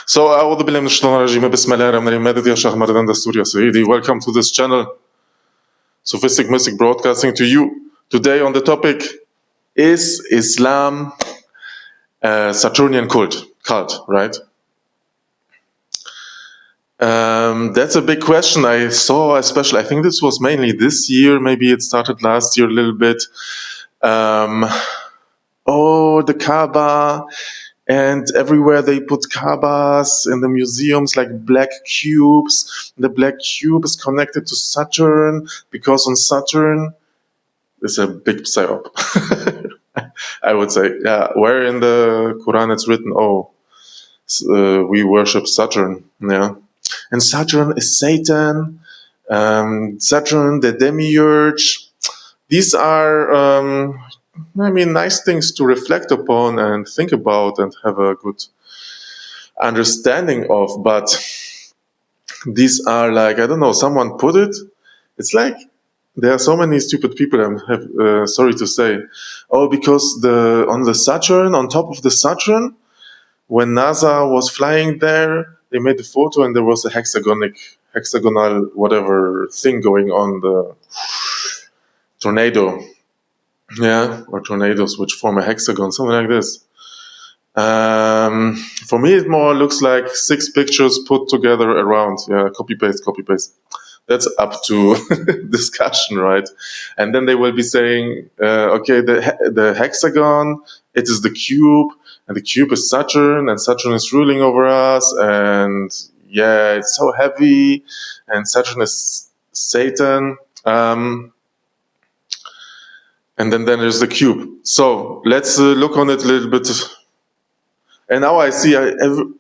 So, welcome to this channel, Sufistic Mystic Broadcasting to you. Today on the topic, is Islam a Saturnian cult, right? That's a big question. I saw, especially, I think this was mainly this year, maybe it started last year a little bit. The Kaaba, and everywhere they put Kaabas in the museums, like black cubes. The black cube is connected to Saturn, because on Saturn is a big psyop. I would say, yeah, where in the Quran it's written, we worship Saturn, yeah. And Saturn is Satan, Saturn, the demiurge. These are, nice things to reflect upon and think about and have a good understanding of. But these are like, I don't know, someone put it. It's like there are so many stupid people, I'm sorry to say. Because on top of the Saturn, when NASA was flying there, they made a photo and there was a hexagonal whatever thing going on, the tornado. Yeah, or tornadoes which form a hexagon, something like this. For me, it more looks like 6 pictures put together around. Yeah, copy paste. That's up to discussion, right? And then they will be saying, the hexagon, it is the cube, and the cube is Saturn, and Saturn is ruling over us, and yeah, it's so heavy, and Saturn is Satan. And then there's the cube. So let's look on it a little bit. And now I see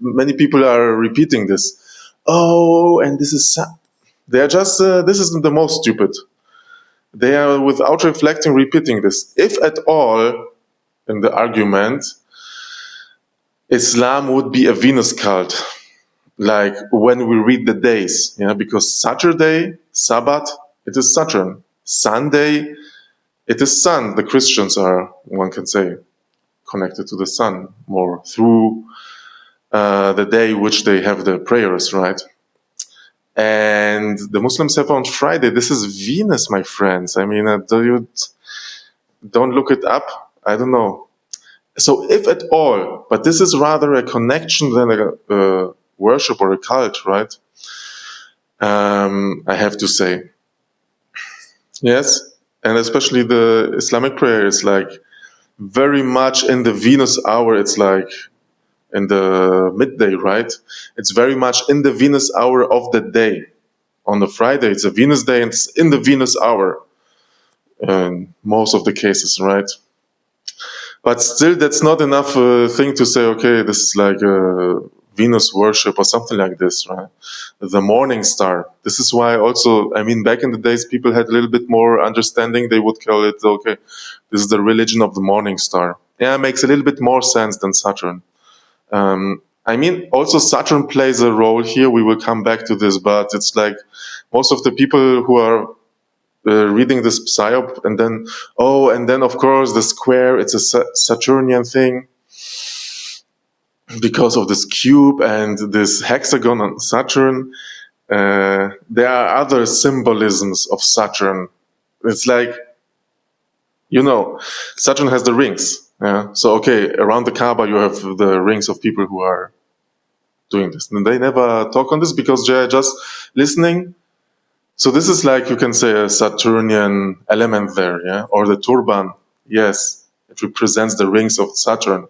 many people are repeating this. And this is... They are just... this is the most stupid. They are, without reflecting, repeating this. If at all, in the argument, Islam would be a Venus cult. Like when we read the days. Yeah, because Saturday, Sabbath, it is Saturn. Sunday... it is sun. The Christians are, one can say, connected to the sun more through the day which they have the prayers, right? And the Muslims have on Friday. This is Venus, my friends. I mean, don't look it up. I don't know. So if at all, but this is rather a connection than a worship or a cult, right? I have to say. Yes. And especially the Islamic prayer is like very much in the Venus hour. It's like in the midday, right? It's very much in the Venus hour of the day. On the Friday, it's a Venus day, and it's in the Venus hour in most of the cases, right? But still, that's not enough thing to say, okay, this is like a Venus worship or something like this, right? The morning star. This is why also, back in the days, people had a little bit more understanding. They would call it, okay, this is the religion of the morning star. Yeah, it makes a little bit more sense than Saturn. Also Saturn plays a role here. We will come back to this, but it's like most of the people who are reading this psyop, and then of course the square, it's a Saturnian thing. Because of this cube and this hexagon on Saturn, there are other symbolisms of Saturn. It's like, Saturn has the rings. Yeah? So, okay, around the Kaaba you have the rings of people who are doing this. And they never talk on this because they're just listening. So this is like, you can say, a Saturnian element there, yeah? Or the turban, yes, it represents the rings of Saturn,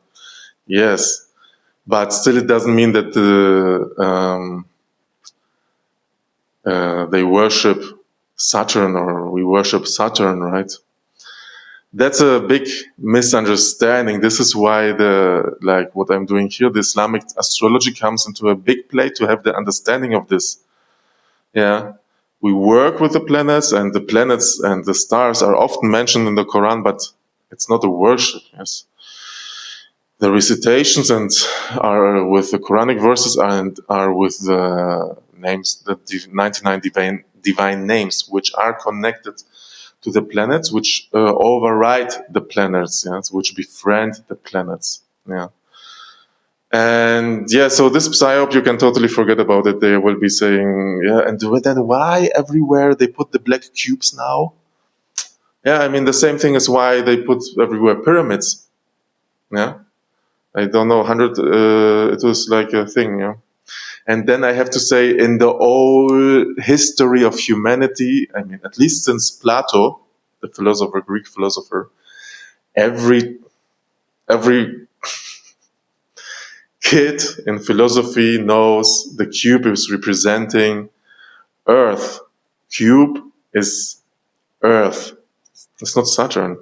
yes. But still, it doesn't mean that they worship Saturn or we worship Saturn, right? That's a big misunderstanding. This is why what I'm doing here, the Islamic astrology comes into a big play to have the understanding of this. Yeah, we work with the planets and the stars are often mentioned in the Quran, but it's not a worship. Yes. The recitations are with the Quranic verses and are with the names, the 99 divine names, which are connected to the planets, which override the planets, yes, which befriend the planets. Yeah. And yeah, so this psyop, you can totally forget about it. They will be saying, yeah, and then why everywhere they put the black cubes now? Yeah, I mean, the same thing is why they put everywhere pyramids. Yeah, I don't know, 100, it was like a thing, yeah. And then I have to say, in the whole history of humanity, I mean, at least since Plato, the philosopher, Greek philosopher, every kid in philosophy knows the cube is representing Earth. Cube is Earth. It's not Saturn.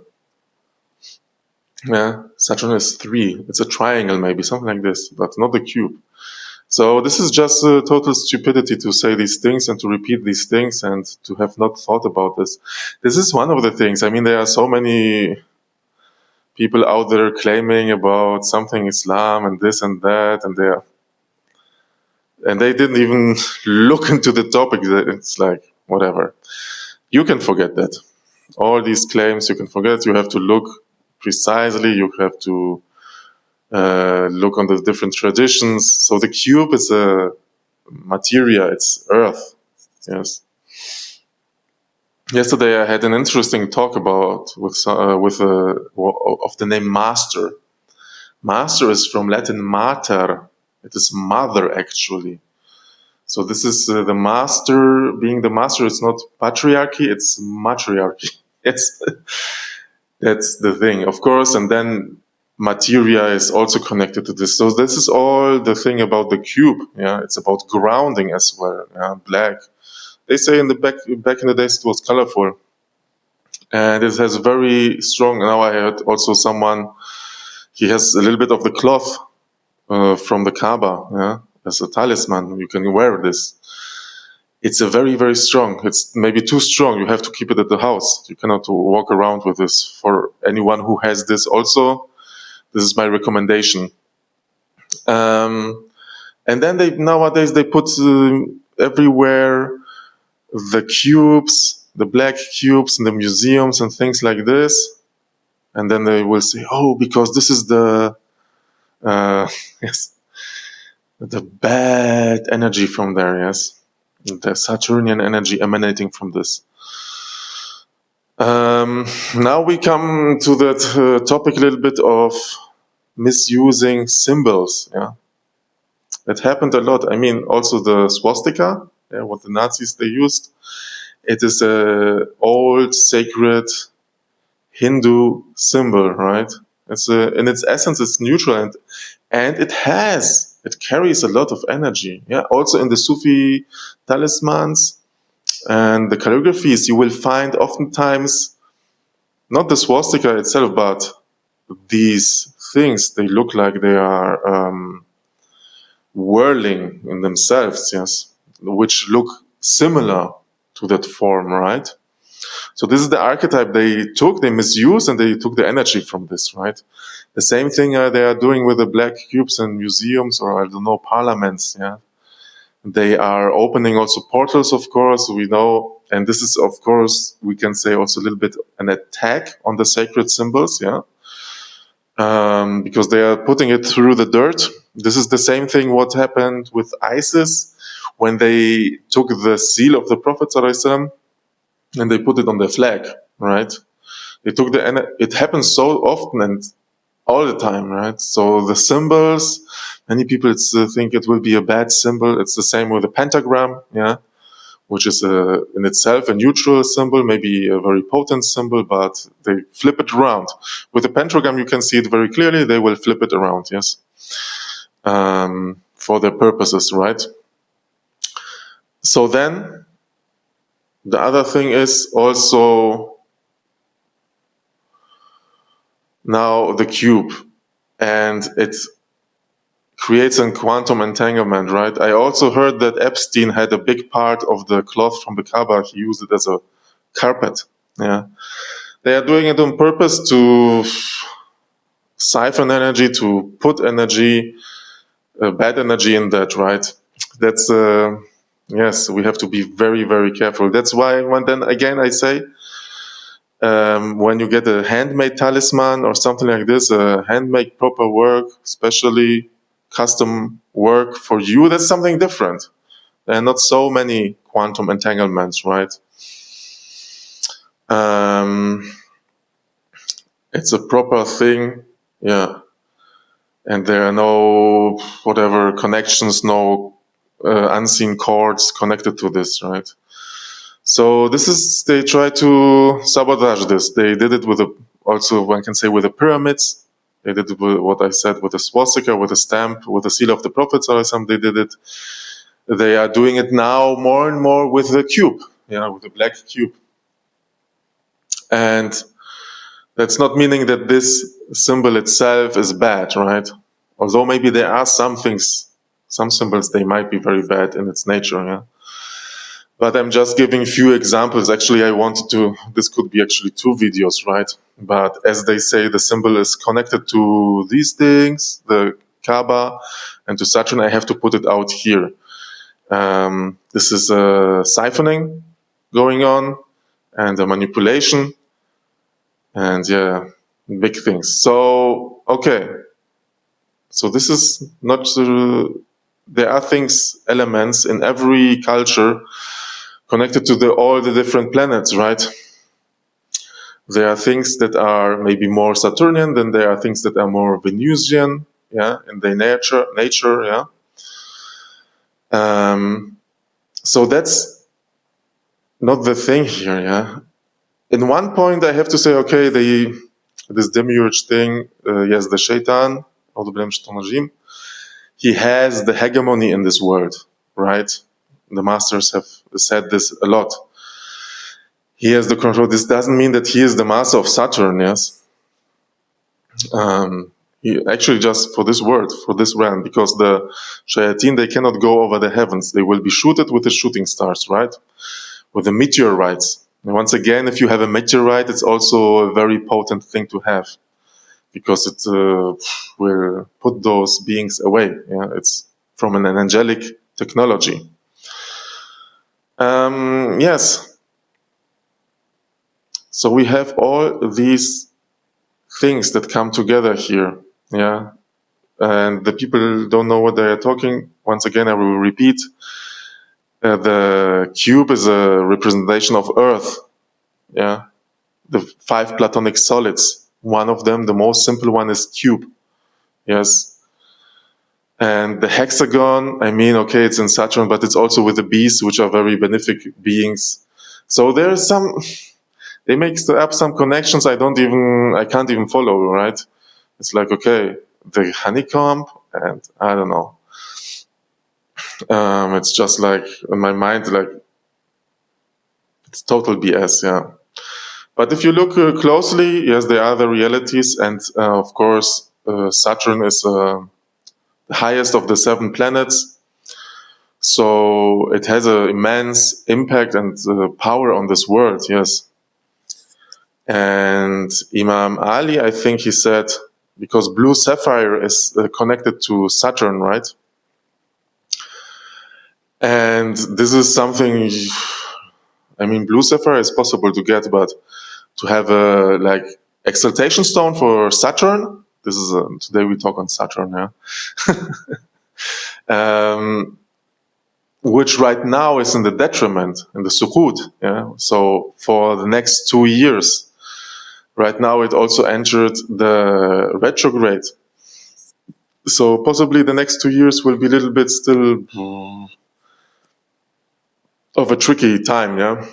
Yeah, Saturn is 3. It's a triangle, maybe something like this, but not the cube. So this is just total stupidity to say these things and to repeat these things and to have not thought about this. This is one of the things. I mean, there are so many people out there claiming about something Islam and this and that, and they didn't even look into the topic. It's like, whatever. You can forget that. All these claims you can forget. You have to look precisely. You have to look on the different traditions. So the cube is a materia. It's earth. Yes. Yesterday I had an interesting talk about with of the name Master. Master is from Latin mater. It is mother, actually. So this is the master. Being the master, it's not patriarchy, it's matriarchy. It's that's the thing, of course. And then materia is also connected to this. So this is all the thing about the cube. Yeah, it's about grounding as well. Yeah, black. They say in the back in the days it was colorful, and it has very strong. Now I heard also someone. He has a little bit of the cloth from the Kaaba, yeah, as a talisman. You can wear this. It's a very, very strong. It's maybe too strong. You have to keep it at the house. You cannot walk around with this. For anyone who has this also, this is my recommendation. And then nowadays they put everywhere the cubes, the black cubes in the museums and things like this. And then they will say, oh, because this is the yes, the bad energy from there, yes. The Saturnian energy emanating from this. Now we come to that topic a little bit of misusing symbols. Yeah, it happened a lot. I mean, also the swastika, yeah, what the Nazis they used. It is a old sacred Hindu symbol, right? It's in its essence, it's neutral, and it carries a lot of energy. Yeah, also in the Sufi talismans and the calligraphies, you will find oftentimes not the swastika itself, but these things. They look like they are whirling in themselves, yes, which look similar to that form, right? So this is the archetype they misused, and they took the energy from this, right? The same thing they are doing with the black cubes in museums, or I don't know, parliaments, yeah. They are opening also portals, of course, we know, and this is, of course, we can say also a little bit an attack on the sacred symbols, yeah, because they are putting it through the dirt. This is the same thing what happened with ISIS when they took the seal of the Prophet ﷺ and they put it on their flag, right? They took it happens so often and all the time, right? So the symbols, many people think it will be a bad symbol. It's the same with the pentagram, yeah, which is in itself a neutral symbol, maybe a very potent symbol, but they flip it around. With the pentagram, you can see it very clearly. They will flip it around, yes, for their purposes, right? So then, the other thing is also now the cube, and it creates a quantum entanglement, right? I also heard that Epstein had a big part of the cloth from the Kaaba. He used it as a carpet. Yeah, they are doing it on purpose to siphon energy, to put energy, bad energy in that, right? That's yes, we have to be very, very careful. That's why then again I say, when you get a handmade talisman or something like this, a handmade proper work, especially custom work for you, that's something different. There are not so many quantum entanglements, right? It's a proper thing, yeah. And there are no whatever connections, no unseen cords connected to this, right? So this is, they try to sabotage this. They did it with also one can say with the pyramids. They did it with what I said, with the swastika, with the stamp, with the seal of the prophets or something. They did it. They are doing it now more and more with the cube, with the black cube. And that's not meaning that this symbol itself is bad, right? Although maybe there are some things, some symbols, they might be very bad in its nature, yeah. But I'm just giving a few examples. Actually, I wanted to, this could be actually 2 videos, right? But as they say, the symbol is connected to these things, the Kaaba, and to Saturn, I have to put it out here. This is a siphoning going on, and a manipulation, and yeah, big things. So, okay. So this is not, there are things, elements in every culture connected to all the different planets, right? There are things that are maybe more Saturnian, then there are things that are more Venusian, yeah, in their nature, yeah. So that's not the thing here, yeah. In one point, I have to say, okay, this demiurge thing, yes, the Shaitan, he has the hegemony in this world, right? The masters have said this a lot. He has the control. This doesn't mean that he is the master of Saturn, yes? He actually just for this world, for this realm, because the Shayateen, they cannot go over the heavens. They will be shooted with the shooting stars, right? With the meteorites. And once again, if you have a meteorite, it's also a very potent thing to have, because it will put those beings away. Yeah? It's from an angelic technology. Yes. So we have all these things that come together here, yeah? And the people don't know what they are talking. Once again, I will repeat. The cube is a representation of Earth, yeah? The 5 Platonic solids. One of them, the most simple one, is cube, yes? And the hexagon, I mean, okay, it's in Saturn, but it's also with the beasts, which are very benefic beings. So there's some... They make up some connections I can't even follow, right? It's like, okay, the honeycomb, and I don't know. It's just like, in my mind, like, it's total BS, yeah. But if you look closely, yes, there are the realities, and of course, Saturn is the highest of the 7 planets. So it has an immense impact and power on this world, yes. And Imam Ali, I think he said, because blue sapphire is connected to Saturn, right? And this is something, I mean, blue sapphire is possible to get, but to have a like exaltation stone for Saturn, this is today we talk on Saturn, yeah. Which right now is in the detriment, in the suqut, yeah. So for the next 2 years, right now it also entered the retrograde. So possibly the next 2 years will be a little bit still of a tricky time, yeah?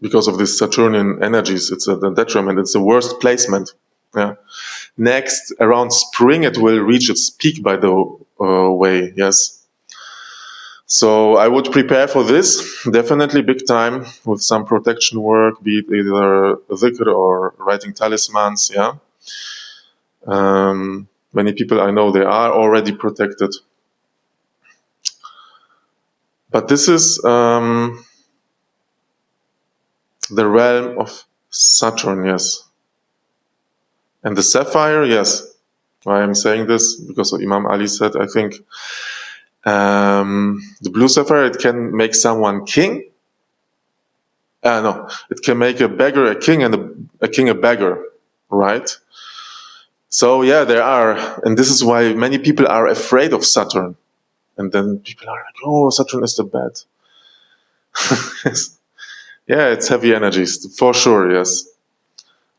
Because of these Saturnian energies, it's the detriment, it's the worst placement, yeah? Next, around spring, it will reach its peak, by the way, yes? So I would prepare for this, definitely big time, with some protection work, be it either dhikr or writing talismans, yeah? Many people I know, they are already protected. But this is the realm of Saturn, yes. And the sapphire, yes. Why I'm saying this? Because Imam Ali said, I think, the blue sapphire, it can make someone king. No, it can make a beggar a king and a king a beggar, right? So yeah, there are, and this is why many people are afraid of Saturn. And then people are like, oh, Saturn is the bad. Yes. Yeah, it's heavy energies, for sure, yes.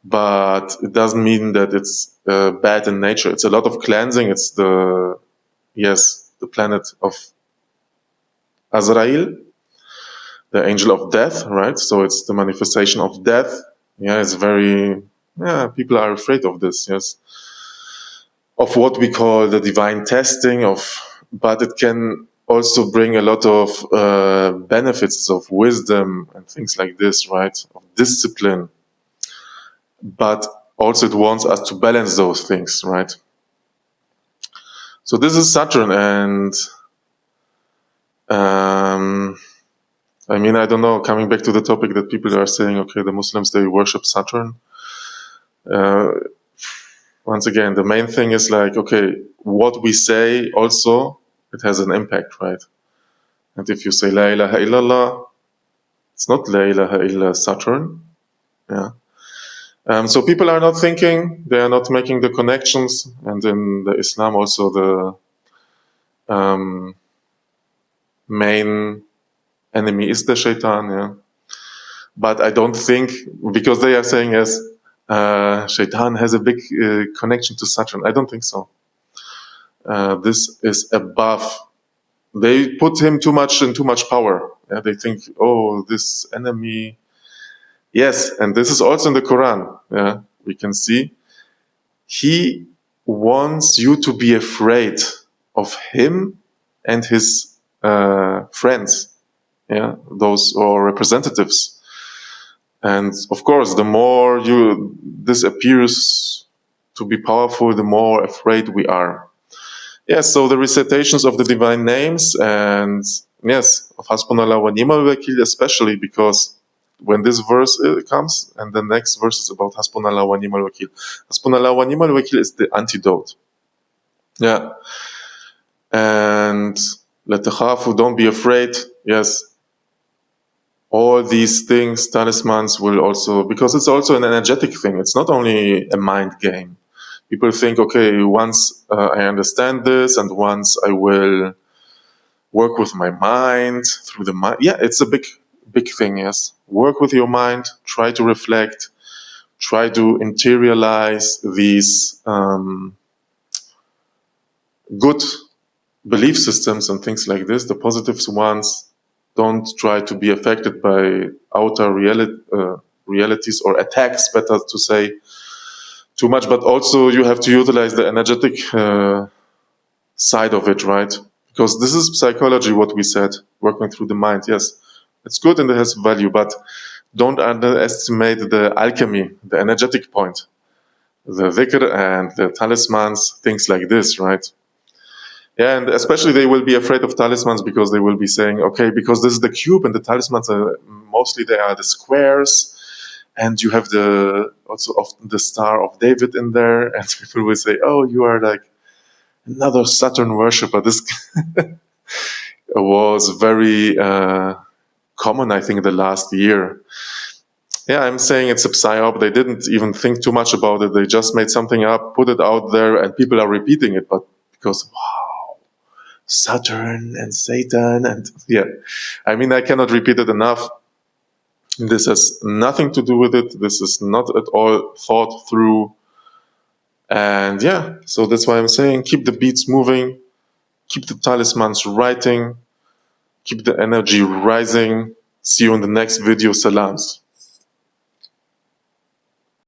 But it doesn't mean that it's bad in nature. It's a lot of cleansing. It's the planet of Azrael, the angel of death, right? So it's the manifestation of death. Yeah, it's very, people are afraid of this, yes. Of what we call the divine testing of, but it can also bring a lot of benefits of wisdom and things like this, right? Of discipline. But also it wants us to balance those things, right? So this is Saturn, and I mean, I don't know, coming back to the topic that people are saying, okay, the Muslims, they worship Saturn. Once again, the main thing is like, okay, what we say also, it has an impact, right? And if you say La ilaha illallah, it's not La ilaha illa Saturn. Yeah. So people are not thinking, they are not making the connections, and in the Islam also the main enemy is the shaitan, yeah. But I don't think, because they are saying yes, shaitan has a big connection to Saturn. I don't think so. This is above. They put him too much in too much power. Yeah, they think, oh, this enemy. Yes, and this is also in the Quran. Yeah, we can see. He wants you to be afraid of him and his friends. Yeah, those or representatives. And of course, the more this appears to be powerful, the more afraid we are. Yes, so the recitations of the divine names, and yes, of Hasbunallah wa ni'mal wakil, especially because when this verse comes, and the next verse is about Hasbunallah wa ni'mal wakil. Hasbunallah wa ni'mal wakil is the antidote. Yeah. And la takhafu, don't be afraid. Yes. All these things, talismans will also, because it's also an energetic thing. It's not only a mind game. People think, okay, once I understand this and once I will work with my mind through the mind. Yeah, it's a big, big thing, yes. Work with your mind, try to reflect, try to interiorize these good belief systems and things like this, the positive ones. Don't try to be affected by outer realities or attacks, better to say, too much. But also you have to utilize the energetic side of it, right? Because this is psychology, what we said, working through the mind. Yes, it's good and it has value, but don't underestimate the alchemy, the energetic point, the dhikr and the talismans, things like this, right? Yeah, and especially they will be afraid of talismans because they will be saying, okay, because this is the cube and the talismans are mostly they are the squares, and you have also often the Star of David in there, and people will say, oh, you are like another Saturn worshipper. This was very common, I think, the last year. Yeah, I'm saying it's a psyop. They didn't even think too much about it. They just made something up, put it out there, and people are repeating it. But because, wow, Saturn and Satan, and yeah, I mean, I cannot repeat it enough. This has nothing to do with it. This is not at all thought through. And yeah, so that's why I'm saying keep the beats moving, keep the talismans writing, keep the energy rising. See you in the next video. Salams.